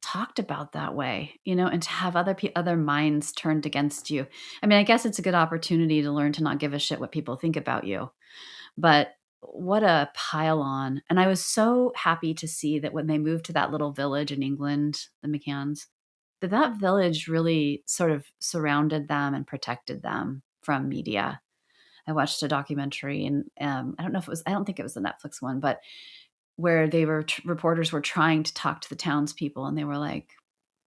Speaker 2: talked about that way, and to have other minds turned against you. I mean, I guess it's a good opportunity to learn to not give a shit what people think about you. But what a pile on. And I was so happy to see that when they moved to that little village in England, the McCanns, that village really sort of surrounded them and protected them from media. I watched a documentary, and I don't think it was the Netflix one, but where they were reporters were trying to talk to the townspeople, and they were like,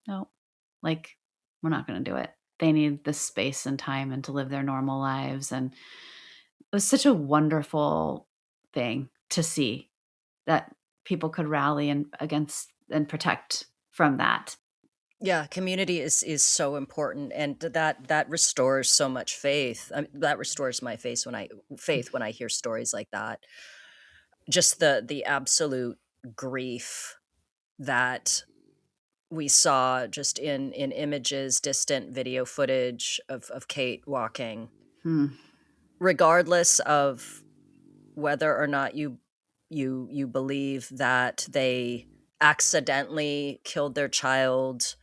Speaker 2: no, like, we're not going to do it. They need this space and time and to live their normal lives. And it was such a wonderful thing to see that people could rally and against and protect from that.
Speaker 1: Yeah, community is so important, and that restores so much faith. That restores my faith when I hear stories like that. Just the absolute grief that we saw just in images, distant video footage of Kate walking,
Speaker 2: Hmm.
Speaker 1: regardless of whether or not you believe that they accidentally killed their child,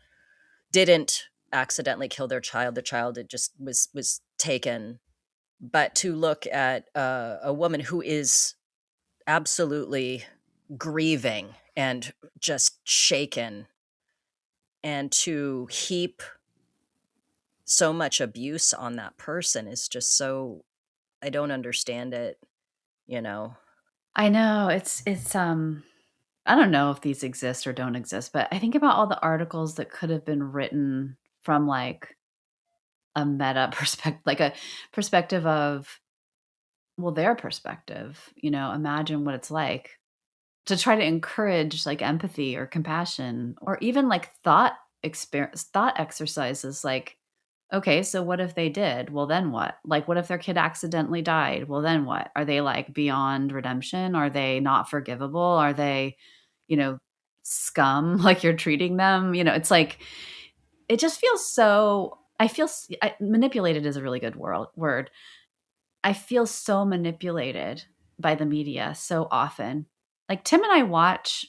Speaker 1: didn't accidentally kill their child. The child, it just was taken. But to look at a woman who is absolutely grieving and just shaken, and to heap so much abuse on that person is just so, I don't understand it, you know.
Speaker 2: I know I don't know if these exist or don't exist, but I think about all the articles that could have been written from like a meta perspective, like a perspective of, well, their perspective, imagine what it's like to try to encourage like empathy or compassion or even like thought exercises like, okay, so what if they did? Well, then what? Like, what if their kid accidentally died? Well, then what? Are they like beyond redemption? Are they not forgivable? Are they, you know, scum like you're treating them? It's like, it just feels so, manipulated is a really good word. I feel so manipulated by the media so often. Like Tim and I watch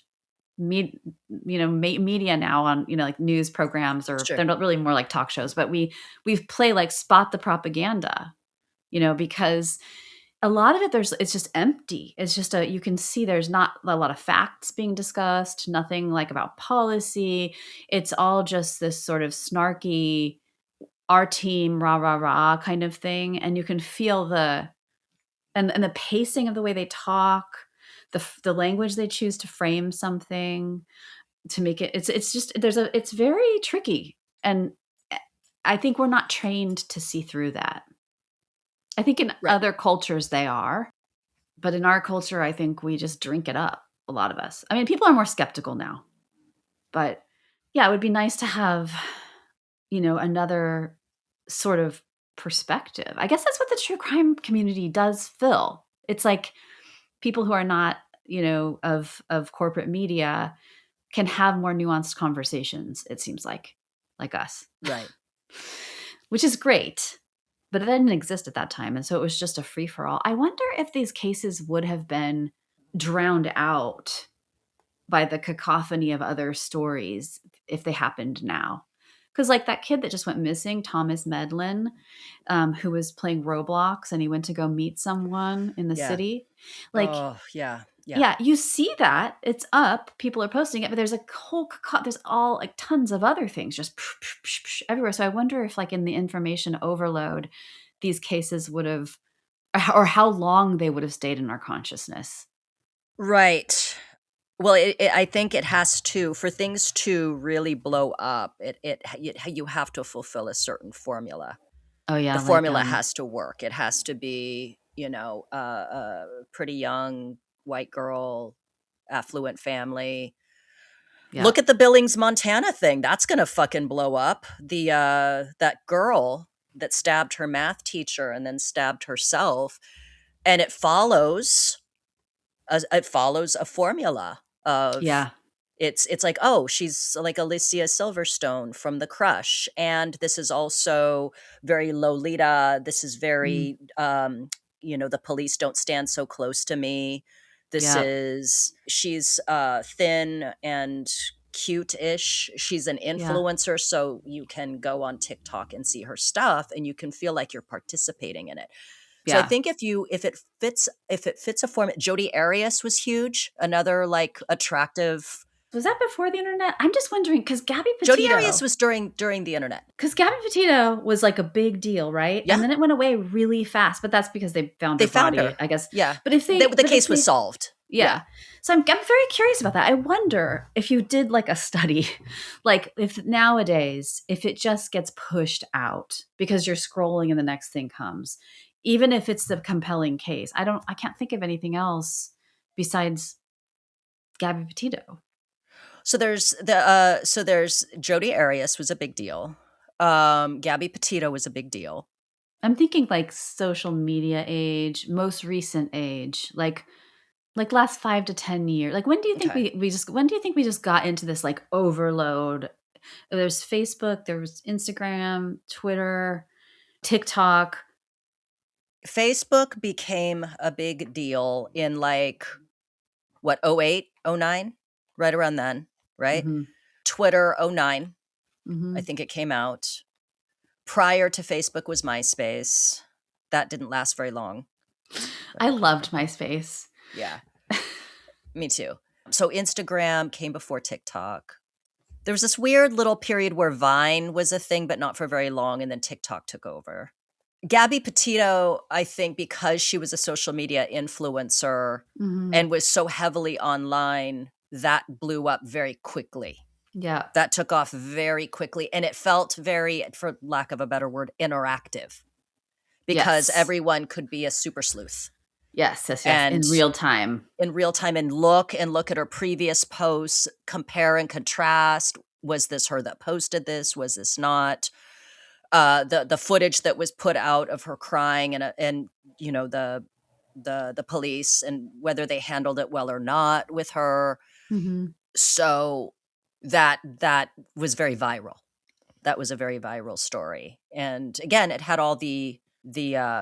Speaker 2: media now on, like news programs, or
Speaker 1: Sure.
Speaker 2: they're not really more like talk shows, but we play like spot the propaganda, because a lot of it's just empty. It's just you can see there's not a lot of facts being discussed, nothing like about policy. It's all just this sort of snarky, our team, rah, rah, rah kind of thing. And you can feel and the pacing of the way they talk, the language they choose to frame something to make it, it's just it's very tricky. And I think we're not trained to see through that. I think in
Speaker 1: Right.
Speaker 2: other cultures they are, but in our culture, I think we just drink it up, a lot of us. I mean, people are more skeptical now, but yeah, it would be nice to have, another sort of perspective. I guess that's what the true crime community does fill. It's like people who are not, of corporate media can have more nuanced conversations, it seems like us,
Speaker 1: Right.
Speaker 2: which is great. But it didn't exist at that time. And so it was just a free for all. I wonder if these cases would have been drowned out by the cacophony of other stories if they happened now. Because like that kid that just went missing, Thomas Medlin, who was playing Roblox and he went to go meet someone in the
Speaker 1: Yeah.
Speaker 2: city. Like,
Speaker 1: Oh, yeah. Yeah.
Speaker 2: yeah, you see that it's up. People are posting it, but there's a whole there's all like tons of other things just everywhere. So I wonder if like in the information overload, these cases would have, or how long they would have stayed in our consciousness.
Speaker 1: Right. Well, I think it has to, for things to really blow up, you have to fulfill a certain formula.
Speaker 2: Oh
Speaker 1: The
Speaker 2: yeah, like
Speaker 1: formula has to work. It has to be, a pretty young white girl, affluent family.
Speaker 2: yeah,
Speaker 1: Look at the Billings, Montana thing. That's gonna fucking blow up. That girl that stabbed her math teacher and then stabbed herself, and it follows a formula of,
Speaker 2: yeah,
Speaker 1: it's like, oh, she's like Alicia Silverstone from The Crush, and this is also very Lolita. This is
Speaker 2: mm,
Speaker 1: very, the police don't stand so close to me.
Speaker 2: yeah,
Speaker 1: She's thin and cute-ish. She's an
Speaker 2: yeah,
Speaker 1: influencer, so you can go on TikTok and see her stuff, and you can feel like you're participating in it. So I
Speaker 2: yeah.
Speaker 1: think if it fits a format. Jodi Arias was huge, another like attractive.
Speaker 2: Was that before the internet? I'm just wondering
Speaker 1: Jodi Arias was during the internet.
Speaker 2: because Gabby Petito was like a big deal, right?
Speaker 1: Yeah,
Speaker 2: And then it went away really fast, but that's because they found
Speaker 1: they
Speaker 2: her
Speaker 1: found
Speaker 2: body,
Speaker 1: her.
Speaker 2: I guess.
Speaker 1: Yeah,
Speaker 2: But if they,
Speaker 1: the
Speaker 2: but if
Speaker 1: case was
Speaker 2: they,
Speaker 1: solved. Yeah.
Speaker 2: yeah. So I'm very curious about that. I wonder if you did like a study, like if nowadays, if it just gets pushed out because you're scrolling and the next thing comes, even if it's the compelling case. I can't think of anything else besides Gabby Petito.
Speaker 1: So there's Jodi Arias was a big deal. Gabby Petito was a big deal.
Speaker 2: I'm thinking like social media age, most recent age, like last 5 to 10 years. Like when do you think
Speaker 1: Okay.
Speaker 2: when do you think we just got into this like overload? There's Facebook, there was Instagram, Twitter, TikTok.
Speaker 1: Facebook became a big deal in like what, 08, 09, right around then, right?
Speaker 2: Mhm.
Speaker 1: Twitter 09, I
Speaker 2: Mhm.
Speaker 1: think it came out. Prior to Facebook was MySpace. That didn't last very long.
Speaker 2: I loved MySpace.
Speaker 1: Yeah, me too. So Instagram came before TikTok. There was this weird little period where Vine was a thing, but not for very long, and then TikTok took over. Gabby Petito, I think because she was a social media influencer
Speaker 2: Mhm.
Speaker 1: and was so heavily online, that blew up very quickly.
Speaker 2: Yeah.
Speaker 1: That took off very quickly, and it felt very, for lack of a better word, interactive, because
Speaker 2: Yes.
Speaker 1: everyone could be a super sleuth
Speaker 2: Yes, yes, yes,
Speaker 1: and
Speaker 2: in real time.
Speaker 1: in real time and look at her previous posts, compare and contrast. Was this her that posted this? Was this not? The footage that was put out of her crying, and the police, and whether they handled it well or not with her.
Speaker 2: Mhm.
Speaker 1: So that was very viral. That was a very viral story, and again, it had all the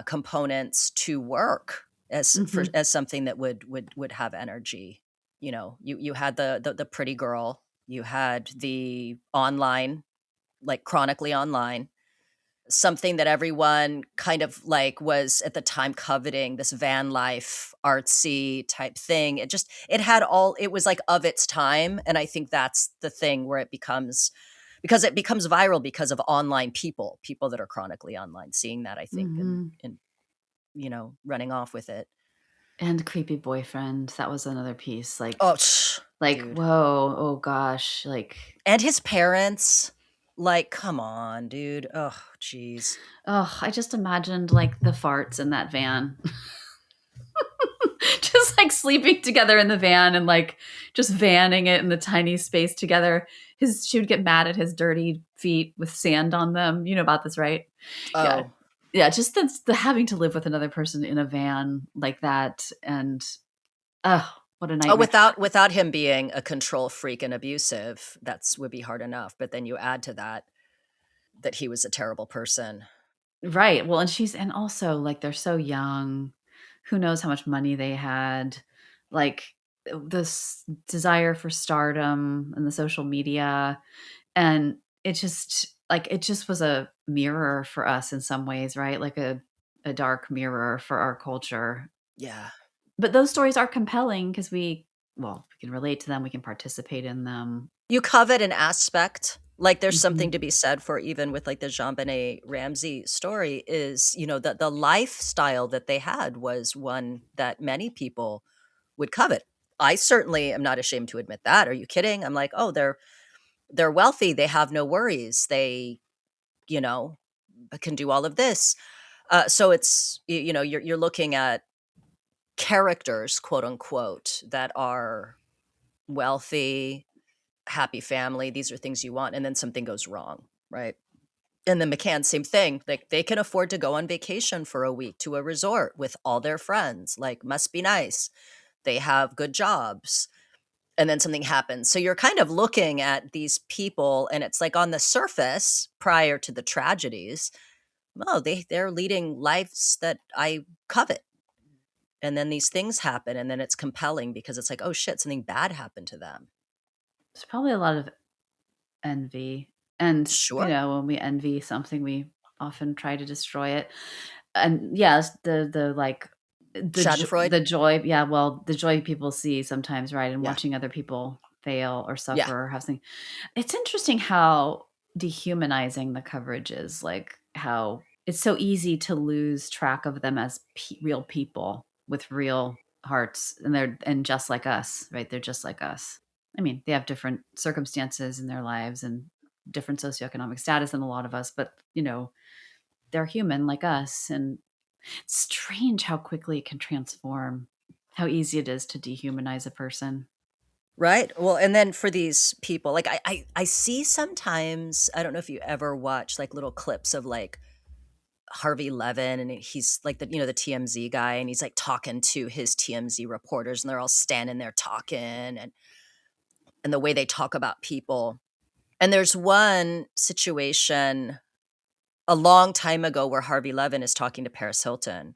Speaker 1: components to work
Speaker 2: Mhm.
Speaker 1: as something that would have energy. You had the pretty girl, you had the online, like chronically online, something that everyone kind of like was at the time coveting, this van life artsy type thing. It was like of its time, and I think that's the thing where it becomes viral because of online people that are chronically online seeing that, I think, and
Speaker 2: Mhm.
Speaker 1: running off with it.
Speaker 2: And creepy boyfriend, that was another piece,
Speaker 1: Oh,
Speaker 2: like,
Speaker 1: dude.
Speaker 2: whoa, oh gosh, like,
Speaker 1: And his parents, like, come on, dude. Oh, jeez.
Speaker 2: oh, I just imagined, like, the farts in that van. Just, like, sleeping together in the van and, like, just vanning it in the tiny space together. She would get mad at his dirty feet with sand on them. You know about this, right? Yeah.
Speaker 1: Oh.
Speaker 2: Yeah, just the having to live with another person in a van like that, and, oh, what a
Speaker 1: Oh,
Speaker 2: nightmare.
Speaker 1: without him being a control freak and abusive, that's would be hard enough. But then you add to that he was a terrible person.
Speaker 2: Right. Well, and also like they're so young. Who knows how much money they had? Like this desire for stardom and the social media. And it just like it just was a mirror for us in some ways, right? Like a dark mirror for our culture.
Speaker 1: Yeah.
Speaker 2: But those stories are compelling because we can relate to them, we can participate in them.
Speaker 1: You covet an aspect. Like there's something
Speaker 2: Mhm.
Speaker 1: to be said for, even with like the JonBenét Ramsey story, is, the lifestyle that they had was one that many people would covet. I certainly am not ashamed to admit that. Are you kidding? I'm like, oh, they're wealthy. They have no worries. They, you know, can do all of this. So it's, you're looking at characters, quote unquote, that are wealthy, happy family. These are things you want. And then something goes wrong, right? And then McCann, same thing. Like they can afford to go on vacation for a week to a resort with all their friends. Like, must be nice. They have good jobs. And then something happens. So you're kind of looking at these people, and it's like on the surface, prior to the tragedies, oh, they're leading lives that I covet. And then these things happen, and then it's compelling because it's like, oh shit, something bad happened to them.
Speaker 2: There's probably a lot of envy. And,
Speaker 1: Sure.
Speaker 2: when we envy something, we often try to destroy it. And yes, like
Speaker 1: Schadenfreude.
Speaker 2: the joy, yeah, well, the joy people see sometimes, right? And
Speaker 1: Yeah.
Speaker 2: watching other people fail or
Speaker 1: Yeah.
Speaker 2: suffer or have something. It's interesting how dehumanizing the coverage is, like how it's so easy to lose track of them as real people with real hearts, and just like us, right? They're just like us. I mean, they have different circumstances in their lives and different socioeconomic status than a lot of us, but they're human like us. And it's strange how quickly it can transform, how easy it is to dehumanize a person.
Speaker 1: Right. Well, and then for these people, like I see sometimes, I don't know if you ever watch like little clips of like Harvey Levin, and he's like the TMZ guy, and he's like talking to his TMZ reporters, and they're all standing there talking, and the way they talk about people. And there's one situation a long time ago where Harvey Levin is talking to Paris Hilton,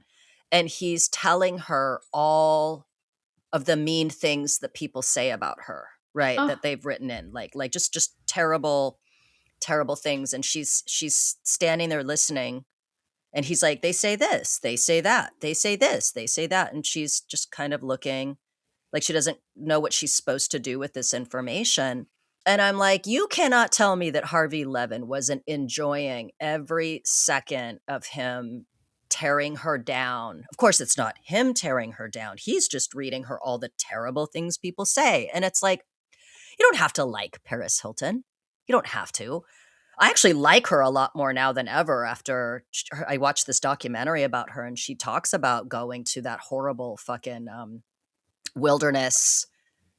Speaker 1: and he's telling her all of the mean things that people say about her, right?
Speaker 2: Oh,
Speaker 1: That they've written in, like just terrible, terrible things. And she's standing there listening, and he's like, they say this, they say that, they say this, they say that. And she's just kind of looking like she doesn't know what she's supposed to do with this information. And I'm like, you cannot tell me that Harvey Levin wasn't enjoying every second of him tearing her down. Of course, it's not him tearing her down. He's just reading her all the terrible things people say. And it's like, you don't have to like Paris Hilton. You don't have to. I actually like her a lot more now than ever after I watched this documentary about her, and she talks about going to that horrible fucking wilderness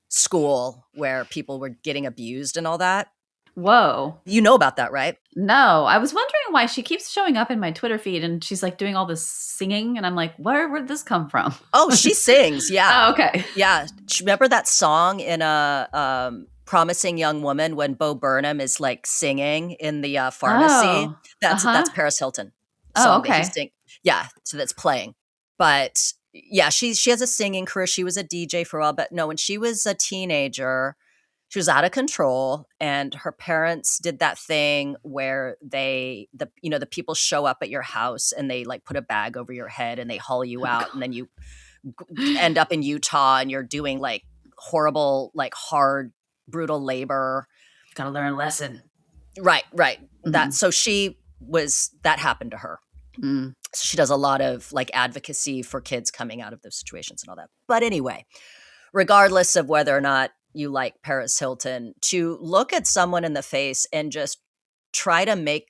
Speaker 1: school where people were getting abused and all that.
Speaker 2: whoa.
Speaker 1: You know about that, right?
Speaker 2: No, I was wondering why she keeps showing up in my Twitter feed and she's like doing all this singing. And I'm like, where'd this come from?
Speaker 1: Oh, she sings. Yeah.
Speaker 2: Oh, okay.
Speaker 1: Yeah. Remember that song in a Promising Young Woman when Bo Burnham is like singing in the pharmacy?
Speaker 2: Oh,
Speaker 1: That's
Speaker 2: uh-huh.
Speaker 1: Paris Hilton
Speaker 2: Oh,
Speaker 1: song that he
Speaker 2: okay.
Speaker 1: sing. Yeah. So that's playing. But yeah, she has a singing career. She was a DJ for a while, but no, when she was a teenager, she was out of control, and her parents did that thing where the people show up at your house and they like put a bag over your head and they haul you out, and then you end up in Utah and you're doing like horrible, like hard, brutal labor.
Speaker 2: Gotta learn a lesson.
Speaker 1: Right.
Speaker 2: Mhm.
Speaker 1: That happened to her.
Speaker 2: Mm.
Speaker 1: So she does a lot of like advocacy for kids coming out of those situations and all that. But anyway, regardless of whether or not you like Paris Hilton, to look at someone in the face and just try to make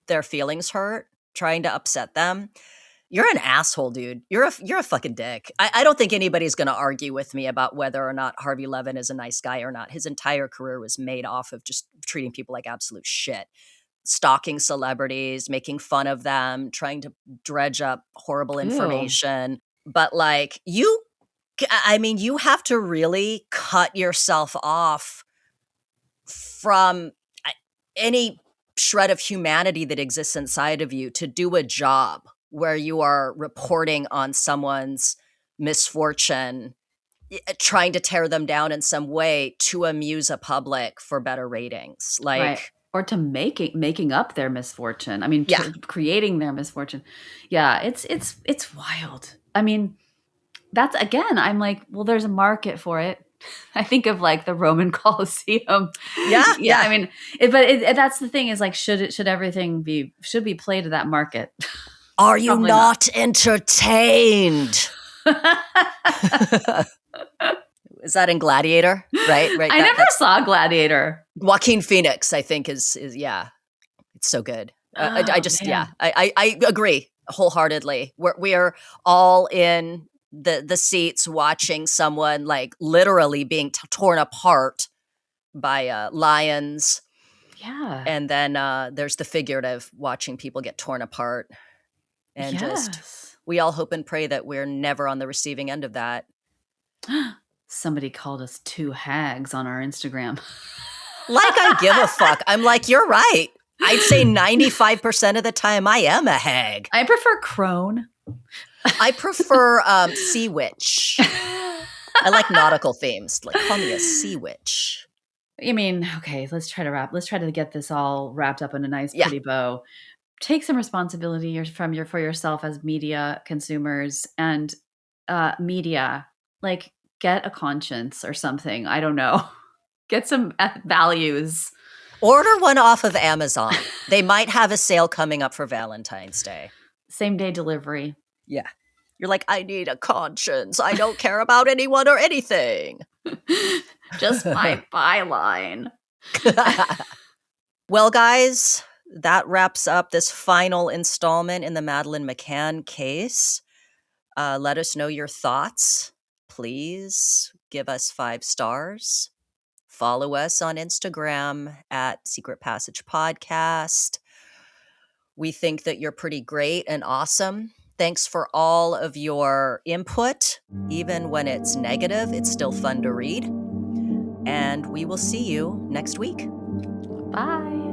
Speaker 1: their feelings hurt, trying to upset them, you're an asshole, dude. You're a fucking dick. I don't think anybody's going to argue with me about whether or not Harvey Levin is a nice guy or not. His entire career was made off of just treating people like absolute shit, stalking celebrities, making fun of them, trying to dredge up horrible
Speaker 2: Ew.
Speaker 1: information. But like you have to really cut yourself off from any shred of humanity that exists inside of you to do a job where you are reporting on someone's misfortune, trying to tear them down in some way to amuse a public for better ratings.
Speaker 2: Right.
Speaker 1: Like,
Speaker 2: or to making up their misfortune. I mean,
Speaker 1: Yeah.
Speaker 2: creating their misfortune. Yeah, it's wild. I mean, that's, again, I'm like, well, there's a market for it. I think of like the Roman Colosseum.
Speaker 1: Yeah.
Speaker 2: I mean, that's the thing, is like, should everything be play to that market?
Speaker 1: Are you not entertained? Is that in Gladiator? Right.
Speaker 2: I never saw Gladiator.
Speaker 1: Joaquin Phoenix, I think, is yeah. It's so good. I just,
Speaker 2: man.
Speaker 1: yeah, I agree wholeheartedly. We are all in the seats watching someone like literally being torn apart by lions.
Speaker 2: Yeah.
Speaker 1: And then there's the figurative, watching people get torn apart. And just, we all hope and pray that we're never on the receiving end of that.
Speaker 2: Somebody called us two hags on our Instagram.
Speaker 1: Like I give a fuck. I'm like, you're right. I'd say 95% of the time I am a hag.
Speaker 2: I prefer crone.
Speaker 1: I prefer sea witch. I like nautical themes. Like, call me a sea witch.
Speaker 2: I mean, okay, let's try to get this all wrapped up in a nice, pretty bow. Take some responsibility for yourself as media consumers, and media, like, get a conscience or something. I don't know. Get some values.
Speaker 1: Order one off of Amazon. They might have a sale coming up for Valentine's Day.
Speaker 2: Same day delivery.
Speaker 1: Yeah. You're like, I need a conscience. I don't care about anyone or anything.
Speaker 2: Just my byline.
Speaker 1: Well, guys, that wraps up this final installment in the Madeleine McCann case. Let us know your thoughts. Please give us 5 stars. Follow us on Instagram at Secret Passage Podcast. We think that you're pretty great and awesome. Thanks for all of your input. Even when it's negative, it's still fun to read. And we will see you next week.
Speaker 2: Bye.